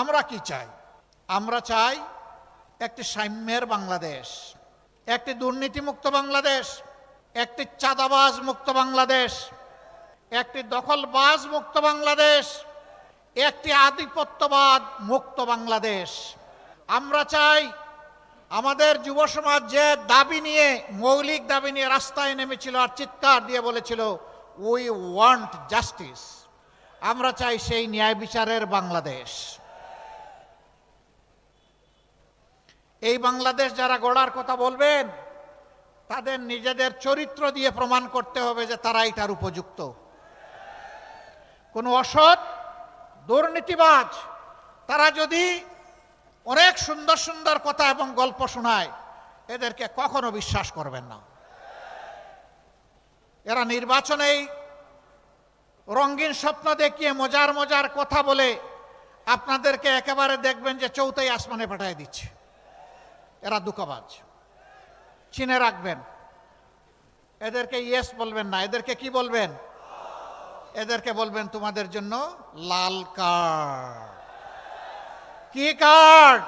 আমরা কি চাই? আমরা চাই একটি সাম্যের বাংলাদেশ, একটি দুর্নীতিমুক্ত বাংলাদেশ, একটি চাঁদাবাজ মুক্ত বাংলাদেশ, একটি দখলবাজ মুক্ত বাংলাদেশ, একটি আধিপত্যবাদ মুক্ত বাংলাদেশ। আমরা চাই আমাদের যুব সমাজ যে দাবি নিয়ে, মৌলিক দাবি নিয়ে রাস্তায় নেমেছিল আর চিৎকার দিয়ে বলেছিল উই ওয়ান্ট জাস্টিস, আমরা চাই সেই ন্যায় বিচারের বাংলাদেশ। এই বাংলাদেশ যারা গড়ার কথা বলবেন তাদের নিজেদের চরিত্র দিয়ে প্রমাণ করতে হবে যে তারা এটার উপযুক্ত। কোনো অসৎ দুর্নীতিবাজ তারা যদি অনেক সুন্দর সুন্দর কথা এবং গল্প শোনায়, এদেরকে কখনো বিশ্বাস করবেন না। এরা নির্বাচনেই রঙিন স্বপ্ন দেখিয়ে মজার মজার কথা বলে আপনাদেরকে একেবারে দেখবেন যে চৌথাই আসমানে পাঠিয়ে দিচ্ছে। এরা দুঃখবাজ, চিনে রাখবেন। এদেরকে ইয়েস বলবেন না, এদেরকে কি বলবেন? এদেরকে বলবেন তোমাদের জন্য লাল কার্ড। কি কার্ড?